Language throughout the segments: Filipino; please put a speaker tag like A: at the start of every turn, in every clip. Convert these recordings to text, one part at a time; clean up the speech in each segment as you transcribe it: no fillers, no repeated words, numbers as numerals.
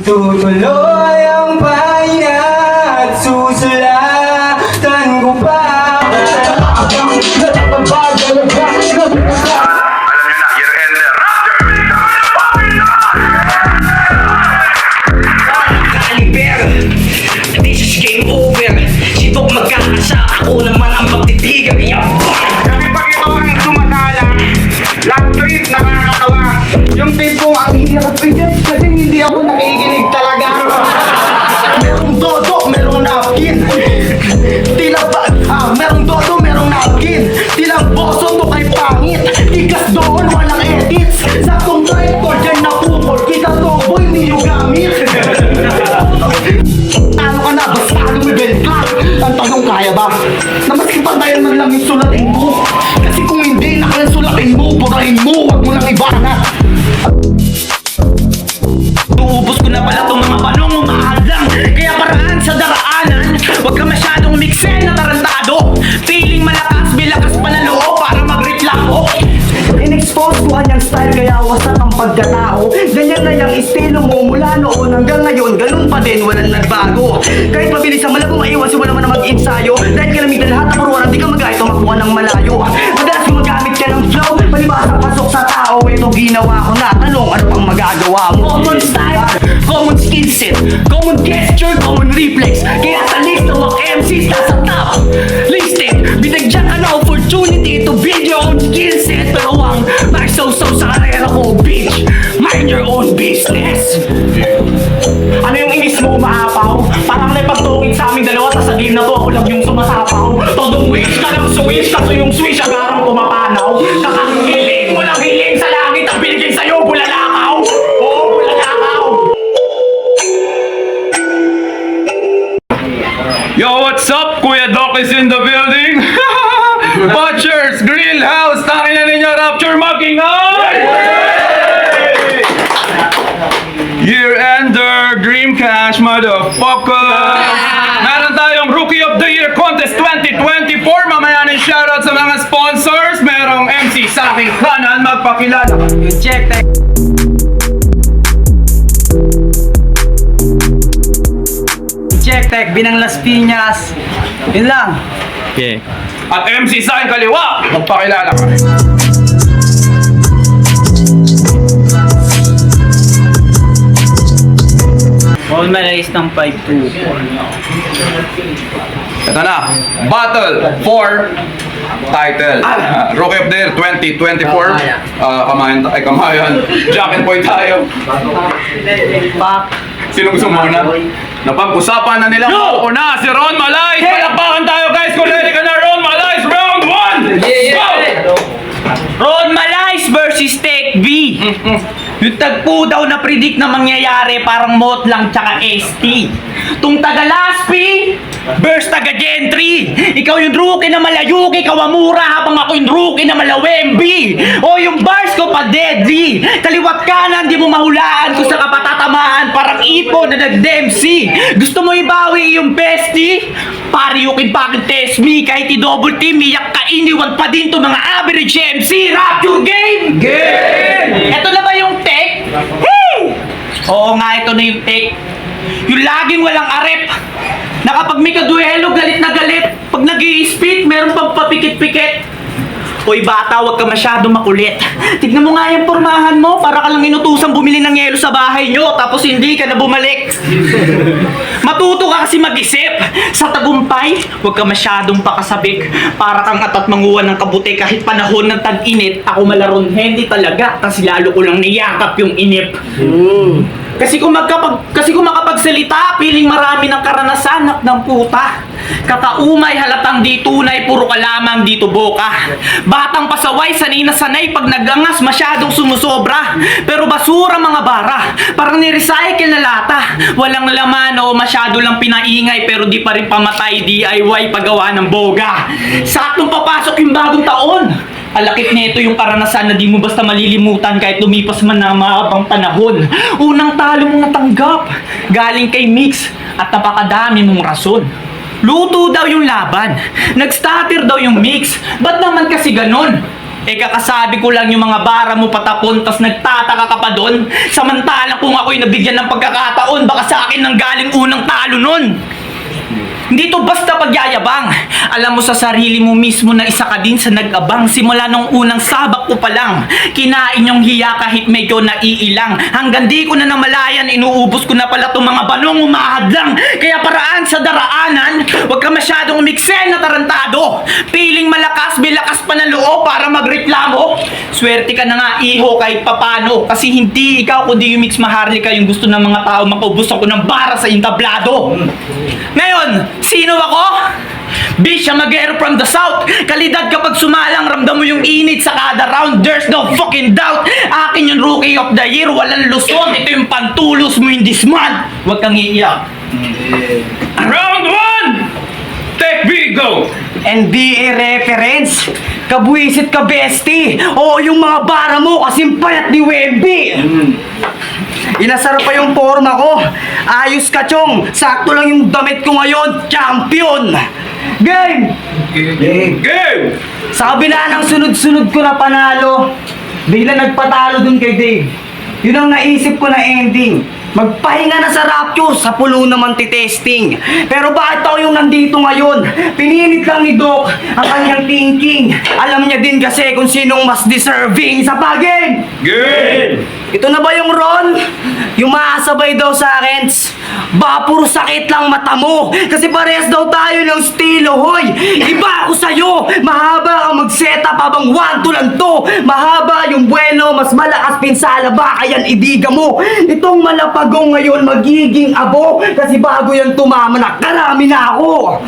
A: Tutuloy ang pahina at susulatan ko pa.
B: Alam nyo na, year-ender.
C: Caliber, this is game over. Sibok magkakasa, ako naman ang magtitigan.
D: Kasi pag ito ang sumasala, last trip nakakatawa. Yung tipo ang hirap ko dyan kasi hindi ako nakikinig talaga. Merong dodo, merong napkin. Tila ba, merong dodo, merong napkin. Tilang boso to kay pangit. Tigas doon, walang edits. Sa kong dyan napukol, kita to boy, niyo gamit. Ano ka na, basta ano may bell clock? Ang tanong kaya ba? Na maski pantayan man lang yung sulatin mo. Kasi kung hindi, nakalasulatin mo, burahin mo, wag mo nang ibana.
C: Tuubos ko na pala itong mga panong umaalang. Kaya paraan sa daraanan, huwag ka masyadong mixen na tarantado. Feeling malakas, bilakas panalo para magreklamo.
D: In-expose ko kanyang style kaya wasak ang pagkatao. Ganyan na yung estilo mo mula noon hanggang ngayon, ganun pa din, walang nagbago. Kahit mabilis ang malabong maiwan, si wala man na mag-ensayo. Dahil kalamitan lahat ng puruan, di ka mag-ahit o makuha ng malayo. Madalas gumagamit ka ng flow, palibasa pasok sa tao. Ito ginawa ko na, tanong ano pang magagawa mo?
C: Common style, common skill set, common gesture, common reflex. Kaya sa list ng mga MCs nasa top listed, binagyan ka na opportunity to build your own skill set. Pero ang magsaw-saw sa karera ko, bitch, mind your own business.
D: Ano yung inis mo, maapaw? Parang naipagtungit sa aming dalawa, tas sa game na to ako lang yung sumasapaw. Todong wish ka lang swish, kaso yung swish agarang pumapanaw. Nakahiling mo lang hiling sa langit, ang binigay sa'yo, bulalakaw. Oo, bulalakaw.
B: Yo, what's up? Kuya Doc is in the building. Butchers, Grill House, tangin na ninyo, Rapture Mugging on! Year-ender, Dream Cash, motherfucker! Meron tayong Rookie of the Year Contest 2024. Mamaya ng shoutout sa mga sponsors. Merong MC sa aking kanan, magpakilala.
C: Check that. Check tech, Binang Las Piñas. Yun lang.
B: At MC sa aking kaliwa, magpakilala ka.
C: All malays ng 5-2.
B: Ito na, Battle for Title. Rookie of the Year 2024. Kamayan. Jack and Boy tayo.
C: Pak.
B: Sino gusto muna? Napag-usapan na nila. Yo! Una, si Ron Malay! Palakpakan tayo guys! Kung ready ka na, Ron Malay! Round 1! Go!
C: Ron Malays versus Tech B. Yung tagpo daw na predict na mangyayari parang Mot lang tsaka ST. Tung taga Laspi versus taga Gentry. Ikaw yung rookie na malayuki, kawamura habang ako yung rookie na malawembi. O yung bars ko pa deadly. Kaliwat kanan, di mo mahulaan kung sa kapatatamaan parang ipon na nag-Dempsey. Gusto mo ibawi yung bestie? Pariukin pa akin test me kahit i-double team, iyak ka iniwan pa din to mga average MC. Rap your game! Game! Ito na ba yung tech? Hey! Oo nga, ito na yung tech. Yung laging walang arep. Na kapag may kaduelo, galit na galit. Pag nag-i-spit, meron pang papikit-pikit. Hoy bata, huwag ka masyado makulit. Tignan mo nga yung pormahan mo, para ka lang inutusang bumili ng yelo sa bahay nyo, tapos hindi ka na bumalik. Matuto ka kasi mag-isip. Sa tagumpay, huwag ka masyadong pakasabik. Para kang atat manguwan ng kabuti kahit panahon ng tag-init. Ako malaron, hindi talaga. Kasi lalo ko lang niyakap yung inip. Kasi kung makapagsalita, piling marami ng karanasan ng puta. Kakaumay, halatang di tunay, puro ka lamang dito boka. Batang pasaway, sanay na sanay, pag nagangas masyadong sumusobra. Pero basura mga bara, parang ni-recycle na lata. Walang laman o masyado lang pinaingay, pero di pa rin pamatay, DIY paggawa ng boga. Saktong papasok yung bagong taon. Alakit nito yung karanasan na di mo basta malilimutan kahit lumipas man na mahabang panahon. Unang talo mong natanggap, galing kay Mix at napakadami mong rason. Luto daw yung laban, nag-starter daw yung Mix, ba't naman kasi ganon? Eh kakasabi ko lang yung mga bara mo patapon, tas nagtataka ka pa doon. Samantalang kung ako'y nabigyan ng pagkakataon, baka sa akin nang galing unang talo nun. Hindi to basta pagyayabang. Alam mo sa sarili mo mismo na isa ka din sa nag-abang. Simula nung unang sabak ko pa lang, kinain yung hiya kahit medyo naiilang. Hanggang di ko na namalayan, inuubos ko na pala itong mga banong umahadlang. Kaya paraan sa daraanan, huwag ka masyadong umiksen na tarantado. Piling malakas, bilakas pa ng loob para magreklamo. Swerte ka na nga iho kahit papano. Kasi hindi ikaw kundi yung Mix Maharlika yung gusto ng mga tao makaubos ako ng bara sa entablado. Ngayon, sino ako? Bisha Magero from the South. Kalidad kapag sumalang, ramdam mo yung init sa kada round. There's no fucking doubt. Akin yung Rookie of the Year. Walang lusot. Ito yung pantulos mo in this month. Huwag kang iiyak.
B: Round 1! Take B, go!
A: NBA reference. Kabuisit ka, bestie. Oo, yung mga bara mo kasing payat ni Wemby. Inasar pa yung forma ko. Ayos ka, Chong. Sakto lang yung damit ko ngayon. Champion. Game!
B: Game!
A: Sa kabila ng sunod-sunod ko na panalo, bigla nagpatalo dun kay Dave. Yun ang naisip ko na ending. Magpahinga na sa Rapture, sa pulo naman titesting. Pero bakit ako yung nandito ngayon? Pinilit lang ni Doc ang kanyang thinking. Alam niya din kasi kung sinong mas deserving sa pagin.
B: Game!
A: Ito na ba yung Ron? Yung maasabay daw sa akin? Ba, puro sakit lang mata mo. Kasi parehas daw tayo ng estilo, hoy. Iba ako sa'yo. Mahaba ang mag-setup habang 1, 2 lang to. Mahaba yung buwelo, mas malakas pinsala ba, kayan idiga mo. Itong malapagong ngayon magiging abo. Kasi bago yan tumama na, karami na ako.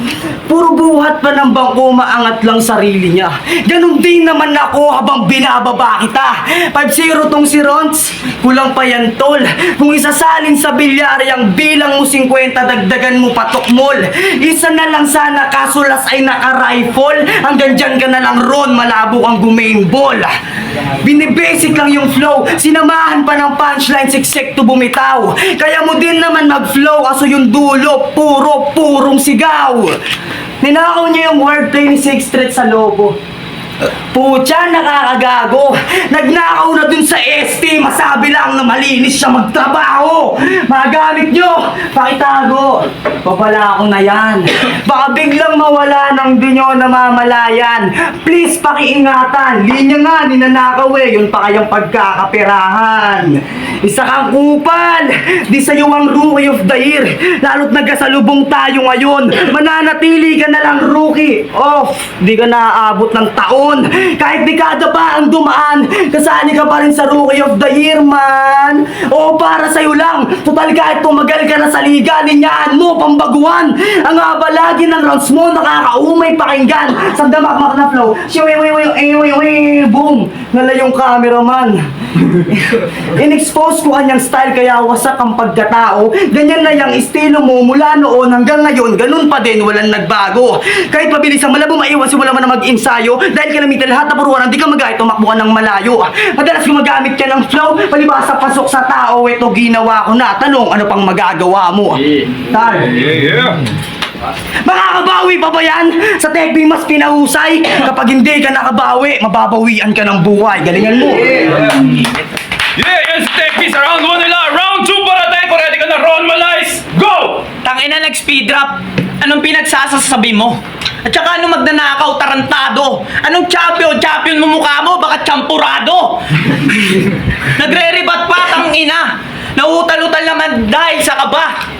A: Puro buhat pa ng bangko, maangat lang sarili niya. Ganon din naman ako habang binababa kita. 5-0 tong si Rons. Kulang pa yan, tol. Kung isasalin sa bilyar yung bilang mo 50, dagdagan mo patok mol. Isa na lang sana kasulas ay naka-rifle. Hanggang dyan ka na lang, Ron, malabo kang gumain ball. Binibasic lang yung flow. Sinamahan pa ng punchline, siksik to bumitaw. Kaya mo din naman mag-flow, kaso yung dulo, purong sigaw. Ninakaw niya yung wordplay ni Sixth Street sa logo. Pucha, nakakagago. Nagnakaw na dun sa ST. Masabi lang na malinis siya magtrabaho. Magamit nyo, pakitago. Papala ako na yan. Baka biglang mawala nang di nyo namamalayan. Please, pakiingatan. Linya nga, ninanakaw eh. Yun pa kayang pagkakapirahan. Isa kang kupal. Di sa'yo ang Rookie of the Year. Lalo't nagkasalubong tayo ngayon. Mananatili ka na lang rookie. Off. Di ka naaabot ng taon. Kahit dekada pa ang dumaan, kasali ka pa rin sa Rookie of the Year, man. O para sa'yo lang. Total kahit tumagal ka na sa liga, linyahan mo, pambaguhan. Ang haba lagi ng rounds mo, nakakaumay pakinggan. Sa damakmak na flow, boom. Nala yung cameraman. In-expose ko kanyang style, kaya wasak ang pagkatao. Ganyan na yung estilo mo mula noon hanggang ngayon, ganun pa din, walang nagbago. Kahit mabilis ang malabo maiwas, wala man na mag-ensayo. Dahil kalamitan lahat na puruan, hindi ka magaya, tumakbo ka ng malayo. Madalas gumagamit ka ng flow, palibasa pasok sa tao, ito ginawa ko na. Tanong, ano pang magagawa mo? Tal.
B: Yeah!
A: Makakabawi pa ba yan? Sa Tekbi mas pinahusay. Kapag hindi ka nakabawi, mababawian ka ng buhay. Galingan mo.
B: Yeah, yan si Tech B sa round 1 nila. Round 2 para tayo. Kung ready ka na, Ron Malais, go!
C: Tangina, nag-speed drop. Anong pinagsasasabi mo? At saka anong magnanakaw, tarantado? Anong champion? Champion mo mukha mo? Baka champurado? Nagre-rebat pa, tangina. Nauutal-utal naman dahil sa kaba.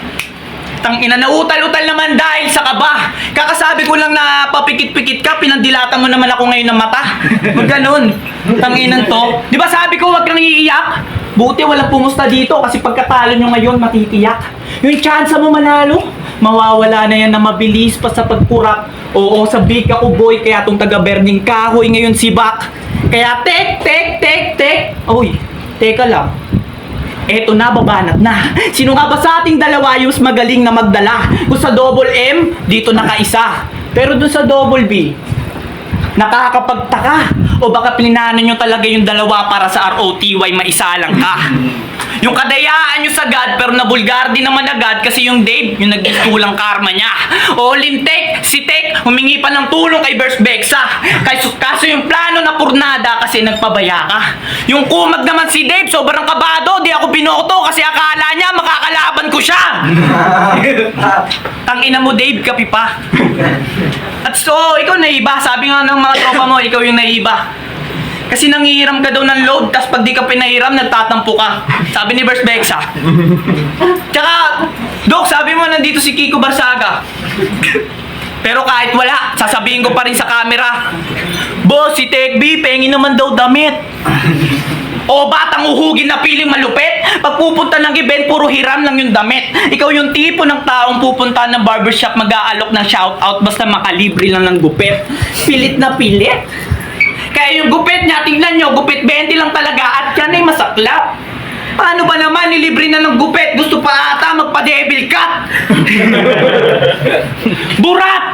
C: Tangina, nauutal-utal naman dahil sa kaba. Kakasabi ko lang na papikit-pikit ka, pinandilatan mo naman ako ngayon ng mata. Huwag ganun. Tanginan to. Di ba sabi ko huwag kang iiyak? Buti walang pumusta dito kasi pagkatalo nyo ngayon matitiyak. Yung chance mo manalo, mawawala na yan na mabilis pa sa pagkurap. Oo, sa big ako boy, kaya tong taga-Berning Kahoy ngayon si Bak. Kaya tek. Uy, teka lang. Eto na, babanat na. Sino nga ba sa ating dalawa yung mas magaling na magdala? Kung sa double M, dito nakaisa. Pero dun sa double B, nakakapagtaka. O baka plinano nyo talaga yung dalawa para sa ROTY, maisalang ka. Yung kadayaan nyo sagad pero nabulgar din naman agad kasi yung Dave, yung nagdistulang karma niya. O Lintek, si Tek, humingi pa ng tulong kay Burst Bexa. Kaso yung plano na purnada kasi nagpabaya ka. Yung kumag naman si Dave, sobrang kabado, di ako binoto kasi akala niya makakalaban ko siya. Tangina mo Dave, kapi pa. At so, ikaw naiba. Sabi nga ng mga tropa mo, ikaw yung naiba. Kasi nangihiram ka daw ng load, tas pag di ka pinahiram, nagtatampo ka. Sabi ni Burst Bexa. Tsaka, Dok, sabi mo nandito si Kiko Barsaga. Pero kahit wala, sasabihin ko pa rin sa camera. Boss, si Tekbi, pengi naman daw damit. O batang uhugin na piling malupit. Pag pupunta ng event, puro hiram lang yung damit. Ikaw yung tipo ng taong pupunta ng barbershop, mag-aalok ng shoutout basta makalibre lang ng gupit. Pilit na pilit. Kaya yung gupit niya, tingnan nyo, gupit 20 lang talaga at yan ay masaklap. Paano ba naman, nilibre na ng gupit, gusto pa ata magpa-devil cut. Burat!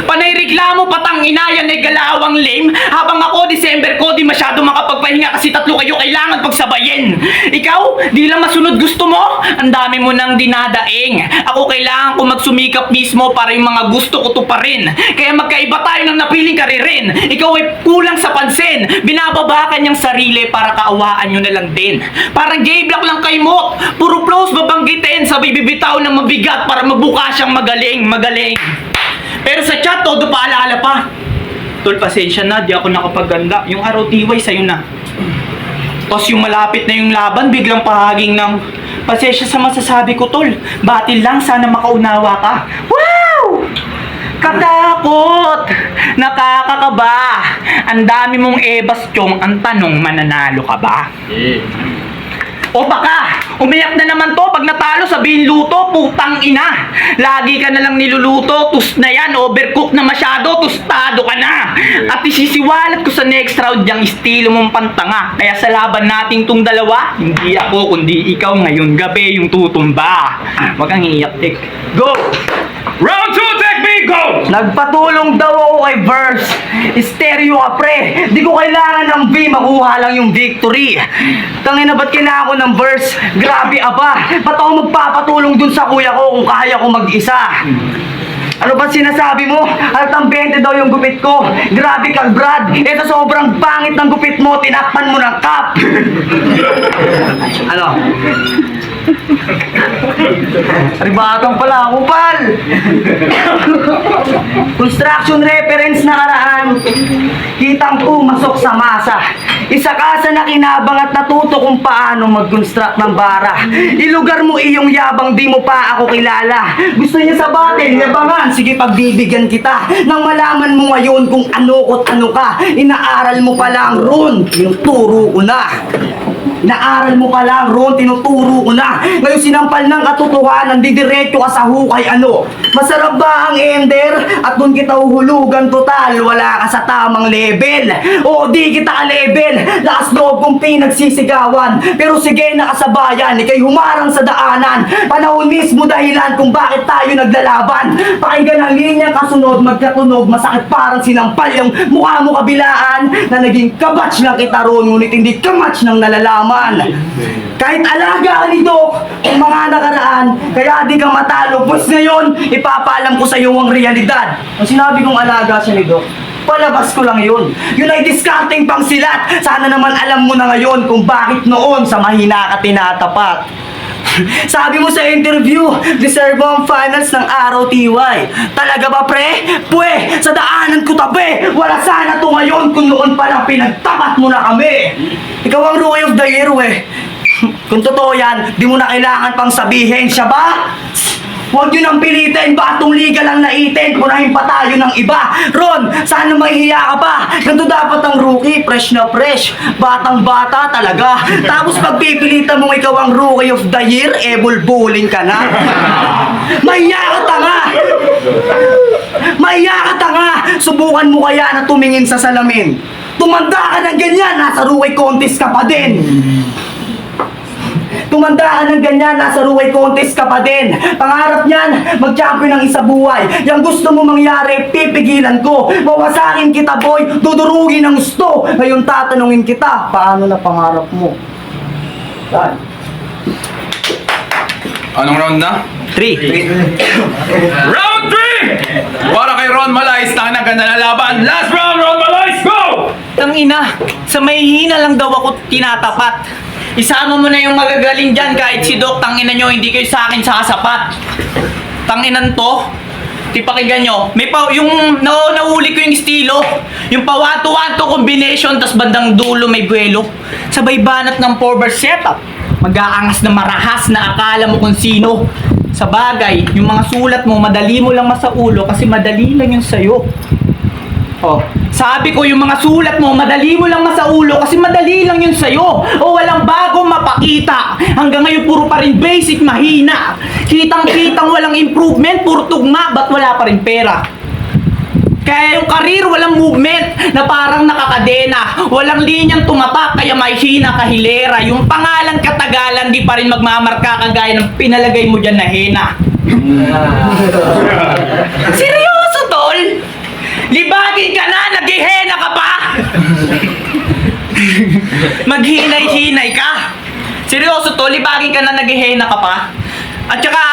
C: Panay reklamo, patang ina, yan ay galawang lame. Habang ako, December ko, di masyado makapagpahinga kasi tatlo kayo kailangan pagsabayin. Ikaw, di lang masunod gusto mo, ang dami mo nang dinadaing. Ako kailangan ko magsumikap mismo para yung mga gusto ko to pa rin. Kaya magkaiba tayo ng napiling karirin. Ikaw ay kulang sa pansin, binababakan niyang sarili para kaawaan nyo na lang din. Parang J-Block lang kay Mot, puro pros babanggitin, sabay bibitaw ng mabigat para mabuka siyang magaling. Pero sa chat, todo paalala pa. Tol, pasensya na, di ako nakapaganda. Yung ROTY sa'yo na. Tapos yung malapit na yung laban, biglang pahaging ng pasensya sa masasabi ko, Tol. Batil lang, sana makaunawa ka. Wow! Katakot! Nakakakaba! Ang dami mong ebastyong, ang tanong, mananalo ka ba? O baka, umiyak na naman to, pag natalo sabihin luto, putang ina. Lagi ka na lang niluluto, tus na yan, overcook na masyado, tustado ka na. At isisiwalat ko sa next round yung estilo mong pantanga. Kaya sa laban nating tung dalawa, hindi ako kundi ikaw ngayon gabi yung tutumba. Wag kang iiyak, Tek. Go!
B: Round 2, Tekbi, go!
A: Nagpatulong daw ako kay Verse. Stereo ka pre. Di ko kailangan ng V, makuha lang yung victory. Tangina, ba't kailangan ko ng Verse? Grabe aba. Ba't ako magpapatulong dun sa kuya ko kung kaya ko mag-isa? Ano ba sinasabi mo? Altang 20 daw yung gupit ko. Grabe ka, Brad. Ito sobrang pangit ng gupit mo. Tinakpan mo ng cup. Ano? Ribatang pala ako, pal. Construction reference na karaan. Kitang pumasok sa masa. Isa ka sa nakinabang at natuto kung paano mag-construct ng bara. Ilugar mo iyong yabang, di mo pa ako kilala. Gusto niya sa battle, yabangan. Sige, pagbibigyan kita nang malaman mo ngayon kung ano at ano ka. Inaaral mo pa lang ron, tinuturo ko na. Inaaral mo pa lang ron, tinuturo ko na. Ngayon sinampal ng katotohanan, didiretso ka sa hukay ano. Masarap ba ang ender? At dun kita uhulugan total, wala ka sa tamang level. O di kita ka-level, lakas loob kong pinagsisigawan. Pero sige nakasabayan, ikay humarang sa daanan. Panahon mismo dahilan kung bakit tayo naglalaban. Pakinggan ang linyang kasunod, magkatunog, masakit parang sinampal yung mukha mo kabilaan. Na naging kabatch lang kita ron, ngunit hindi kamatch ng nalalaman. Kahit alaga ka ni Doc, ang mga nakaraan, kaya di ka matalo. Pues ngayon, ipapaalam ko sa iyo ang realidad. Ang sinabi kong alaga siya ni Doc, palabas ko lang yun. Yun ay discarding pang silat. Sana naman alam mo na ngayon kung bakit noon sa mahina ka tinatapat. Sabi mo sa interview, deserve mo ang finals ng ROTY. Talaga ba pre? Pwe, sa daanan ko tabi. Wala sana to ngayon kung noon pa lang pinagtapat mo na kami. Ikaw ang Rookie of the Year, Kung totoo yan, di mo na kailangan pang sabihin, siya ba? Huwag nyo nang pilitin, batong liga lang naitin, punahin pa tayo ng iba. Ron, sana mahihiya ka pa. Ganito dapat ang rookie, fresh na fresh. Batang bata talaga. Tapos pagpipilitan mong ikaw ang Rookie of the Year, bulbulin ka na. Mahiya ka tanga! Mahiya ka tanga! Subukan mo kaya na tumingin sa salamin. Tumanda ka ng ganyan, nasa rookie contest ka pa din. Tumanda ka ng ganyan, nasa rookie contest ka pa din. Pangarap niyan, mag-champion ng isa buhay. Yang gusto mo mangyari, pipigilan ko. Mawasakin kita, boy, dudurugin ng gusto. Ngayon tatanungin kita, paano na pangarap mo? Saan?
B: Anong round na?
C: 3.
B: Round 3! Para kay Ron Malais, tang na ganda na laban. Last round, Ron Malais, go!
C: Tangina, sa may hina lang daw ako tinatapat. Isama mo na yung magagaling dyan kahit si Doc, tangina nyo, hindi kayo sa akin sasapat. Tanginan to, tipakinggan nyo. May yung nahuli ko yung estilo. Yung pawato-wato combination, tas bandang dulo may buwelo. Sabay banat ng 4-bar setup. Mag-aangas na marahas na akala mo kung sino. Sa bagay, yung mga sulat mo, madali mo lang masaulo kasi madali lang yung sayo. Oh, sabi ko yung mga sulat mo, madali mo lang masaulo kasi madali lang yun sa'yo. O walang bagong mapakita. Hanggang ngayon puro pa rin basic mahina. Kitang-kitang walang improvement, puro tugma, ba't wala pa rin pera? Kaya yung karir walang movement na parang nakakadena. Walang linyang tumatak kaya may hina kahilera. Yung pangalan katagalan di pa rin magmamarka kagaya ng pinalagay mo dyan na hena. Seryoso tol? Libagin ka na, naghihena ka pa? Maghinay-hinay ka? Seryoso to, libagin ka na, naghihena ka pa? At saka,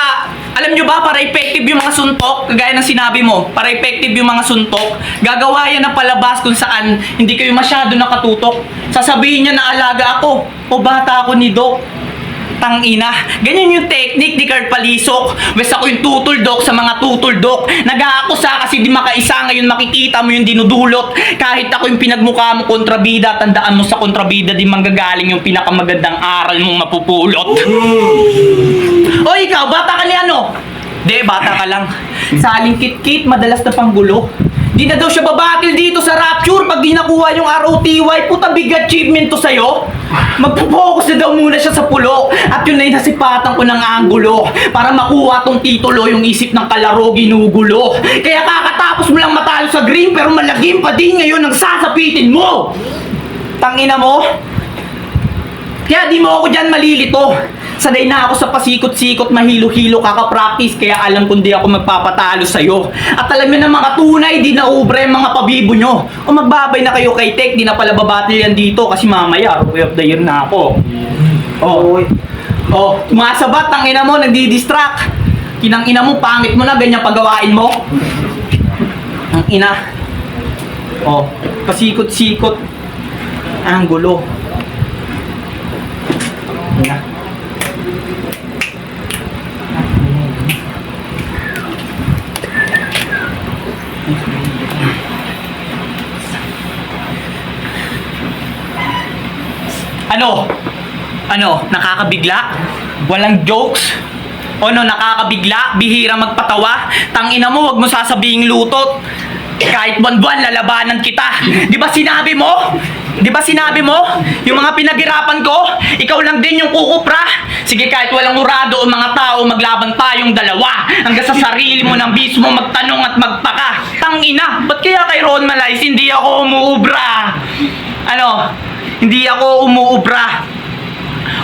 C: alam nyo ba, para effective yung mga suntok, kagaya ng sinabi mo, para effective yung mga suntok, gagawa yan ng palabas kung saan hindi kayo masyado nakatutok. Sasabihin niya na alaga ako, o bata ako ni Doc. Tangina, ganyan yung technique ni Kurt Palisok. Bes ako yung tutuldok sa mga tutuldok. Nag-aakusa kasi di makaisa, ngayon makikita mo yung dinudulot. Kahit ako yung pinagmukha mo kontrabida, tandaan mo sa kontrabida di manggagaling yung pinakamagandang aral mong mapupulot. O ikaw, bata ka ni ano? De, bata ka lang. Saling kit-kit, madalas na panggulo. Di na daw siya babatil dito sa Rapture pag di nakuha yung ROTY. Puta, big achievement to sa'yo. Magpo-focus na daw muna siya sa pulo. At yun na yung nasipatan ko ng anggulo. Para makuha tong titulo, yung isip ng kalaro ginugulo. Kaya kakatapos mo lang matalo sa green, pero malagim pa din ngayon ang sasapitin mo. Tangina mo. Kaya di mo ako dyan malilito. Sanay na ako sa pasikot-sikot, mahilo-hilo kaka-practice, kaya alam kung di ako magpapatalo sa'yo. At alam nyo na mga tunay, di na ubre mga pabibo nyo. O magbabay na kayo kay Tek, di na pala babatil yan dito kasi mamaya, Rookie of the Year na ako. Sumasabat, ang ina mo, nagdi-distract. Kinang ina mo, pangit mo na, ganyan pagawain mo. Ang ina. Pasikot-sikot. Ang gulo. Ina. Ano? Nakakabigla? Walang jokes? Nakakabigla? Bihira magpatawa? Tangina mo, wag mo sasabing lutot. Kahit buwan-buwan, lalabanan kita. Di ba sinabi mo? Yung mga pinaghirapan ko, ikaw lang din yung kukupra. Sige, kahit walang urado o mga tao, maglaban tayong dalawa. Hanggang sa sarili mo ng mismo magtanong at magpaka. Tangina, ba't kaya kay Ron Malais hindi ako umuubra? Hindi ako umuubra.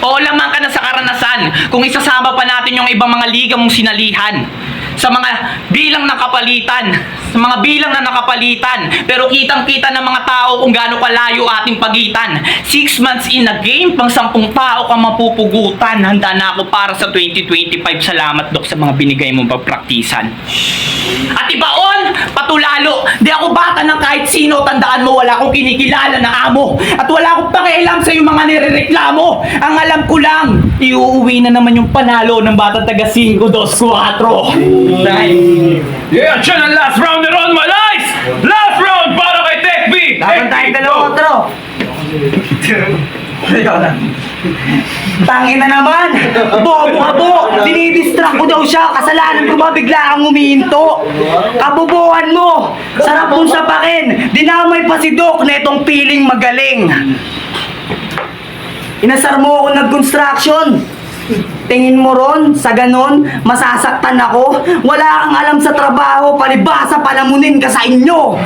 C: Oo, lamang ka na sa karanasan kung isasama pa natin yung ibang mga liga mong sinalihan. Sa mga bilang na nakapalitan. Pero kitang-kita ng mga tao kung gaano kalayo ating pagitan. 6 months in a game, pang 10 tao ka mapupugutan. Handa na ako para sa 2025. Salamat, Dok, sa mga binigay mong pagpraktisan. At ibaon, patulalo. Di ako bata ng kahit sino. Tandaan mo, wala akong kinikilala na amo. At wala akong pakialam sa yung mga nirereklamo. Ang alam ko lang, iuuwi na naman yung panalo ng bata taga 5, 2, 4.
B: Yeah, dyan ang last round ni Ron Malais! Last round para kay Tech B!
A: Laban tayong dalawa kontra. Tangin na naman! Bobo! Dinidistract ko daw siya. Kasalanan ko ba bigla kang umihinto? Kabubuhan mo! Sarap mong sapakin! Dinamay pa si Doc na itong piling magaling. Inasar mo ako nag-construction. Tingin mo ron, sa ganon, masasaktan ako. Wala kang alam sa trabaho, palibasa palamunin ka sa inyo.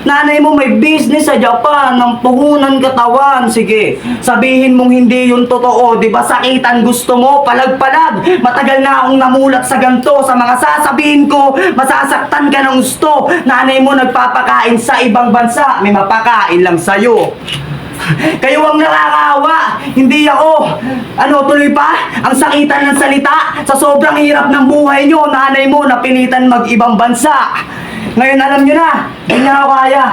A: Nanay mo may business sa Japan, ng puhunan katawan. Sige, sabihin mong hindi yun totoo. Di ba sakitan gusto mo, palag-palag. Matagal na akong namulat sa ganto. Sa mga sasabihin ko, masasaktan ka ng gusto. Nanay mo nagpapakain sa ibang bansa, may mapakain lang sa'yo. Kayo ang nakakaawa, hindi ako. Ano, tuloy pa? Ang sakitan ng salita sa sobrang hirap ng buhay nyo, nanay mo napilitan mag-ibang bansa. Ngayon alam nyo na, hindi na ako kaya.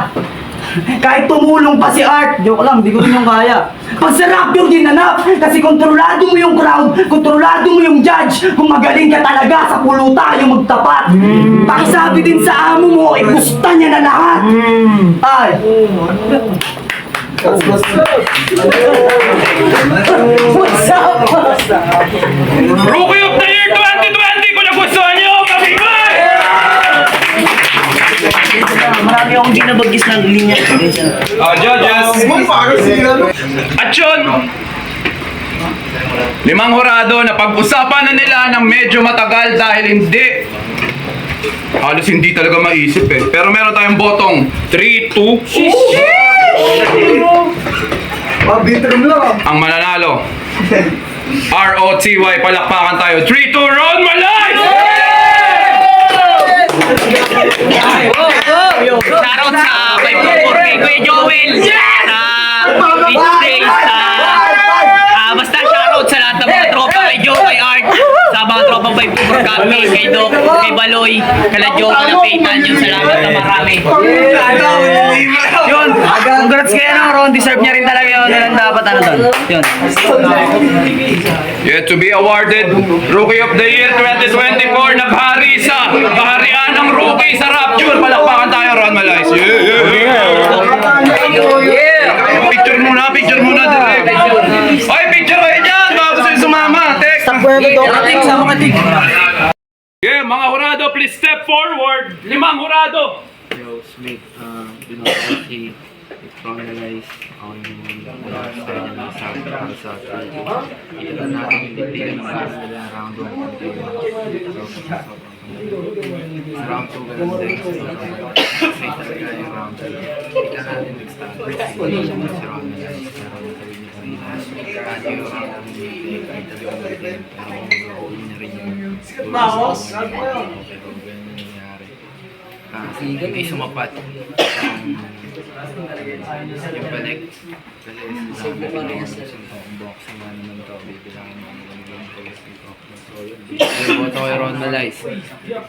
A: Kahit tumulong pa si Art, joke lang, di ko rin yung kaya. Pag sa rap yung ginanap, kasi kontrolado mo yung crowd, kontrolado mo yung judge, kung magaling ka talaga sa pulutan yung magtapat. Pakisabi din sa amo mo, ipusta niya na lahat. Ay. What's up?
B: Rookie of the Year 2020! Kung nagustuhan nyo, pabigay!
A: Marami akong binabagis ng linya.
B: Judges! At yun, 5 hurado na pag-usapan na nila ng medyo matagal dahil halos hindi talaga maisip eh. Pero meron tayong botong 3, 2, ang mananalo. ROTY, palakpakan tayo. 3, 2, Ron Malay!
C: Shoutout sa kay Kuya Joel. Sa Wednesday. Basta shoutout sa lahat ng mga tropa kay Joe, kay Art. Sa mga tropa kay Pupur Cafe, kay Doc, kay Baloy, kala Joe, kala Peyton. Yung salamat na marami.
A: Yun, congrats kayo no, Ron. Deserve niya rin talaga yun. Yan dapat ano doon. Yun.
B: Yet to be awarded Rookie of the Year 2024 na bahari sa baharian ng rookie sa Rapture. Palakpakan tayo, Ron Malay. Picture muna direct. Oy, picture kayo dyan. Baka gusto yung sumama. Text. Yeah, mga hurado, please step forward. 5 hurado.
E: Yo, Smith, binabati, i-chronalize ang sa ilan natin yung bitigan ng para nila round 1 round 2 ganun din may talaga yung round 3 hindi natin nag-stand si chronalize pero nagawin niya kanina at yung round 1 may talagang bitin pero gawin na rin yung pero ganun nangyari kasi may sumapat yung balik kasi sabi ko yung boxing nga naman to bibilangin mo yung pagkas nito so yun boto ko yung Ron Malay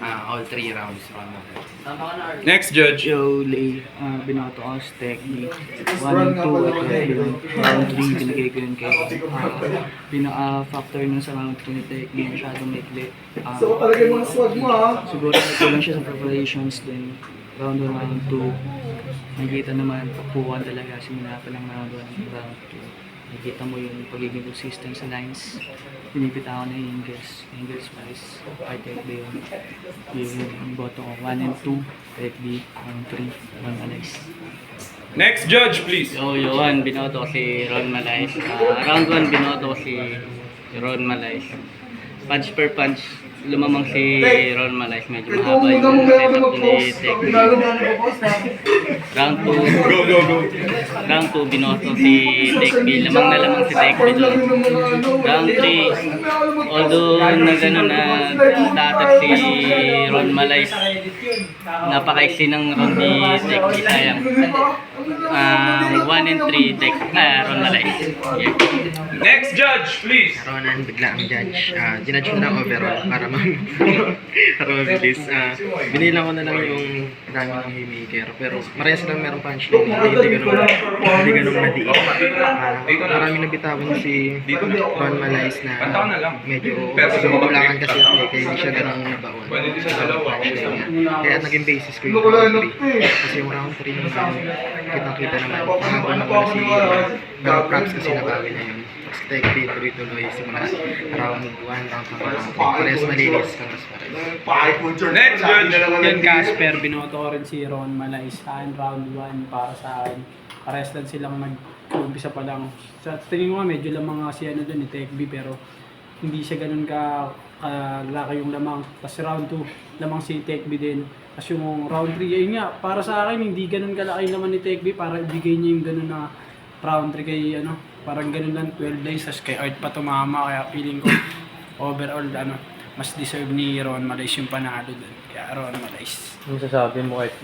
E: all 3 rounds Ron Malay.
B: Next judge.
F: Yo, Lay, binato ko sa technique. 1 and 2, ito yun. Round 3, binigay ko yun kayo. Pinaka-factor nun sa round 3 na technique, masyadong maikli. So, talaga yung mga swag mo, ha? Siguro, kulang siya sa preparations din. Round 1, round 2. Nakikita naman, pagpuan talaga, simula pa lang round 1, round 2. Nakikita mo yung pagiging consistent sa lines. Pinipitawan na yung Ingles wise. I take B yun. Yung boto ko, 1 and 2. Take B, 1, 3, 1 Alex.
B: Next judge, please.
G: So yun, binoto ko si Ron Malay. Round 1, binoto ko si Ron Malay. Punch per punch, lumamang si Ron Malay. Medyo mahaba yung setup ni Tech. Round 2, Round 2, binoto si Tech B. Lamang na lamang si Tech B doon. Round 3, although na gano'n na tatag si Ron Malay, napakaiksi ng round ni Tech B, sayang. 1 and 3, Tech, Ron Malay. Yeah.
B: Next judge, please.
E: Ronan, bigla ang judge. Ginudge ko na overall para mabilis. Binilang ko na lang yung dami ng haymaker. Pero marayas lang merong punchline. Hindi ganun madiin. Marami nabitawan si Ron Malay na medyo sumukulangan kasi ako kaya hindi siya ganun nabaon. Kaya naging basis ko yung round 3. Kasi yung round 3 naman, kitang-kita naman. Habang na ko na si pero props kasi nabawi na yun. Tapos take day tuloy-tuloy simula round 1, round 2, round 3. Parehas malinis kang mas parehas.
B: Next judge.
F: Yan Casper, binoto ko rin si Ron Malay sa akin, round 1 para sa akin. Parehas lang silang nag-umpisa pa lang. Sa tingin ko nga, medyo lamang nga si ano dun, ni Tech B, pero hindi siya ganun laki yung lamang. Tapos round 2, lamang si Tech B din. Tapos yung round 3, ayun nga, para sa akin, hindi ganun kalaki naman ni Tech B para ibigay niya yung ganun na round 3 kay ano, parang ganun lang 12 days. Tapos kay Art pa tumama, kaya feeling ko overall, mas deserve ni Ron Malay yung panalo dun. Kaya Ron Malay.
G: Ano sasabi mo, Art?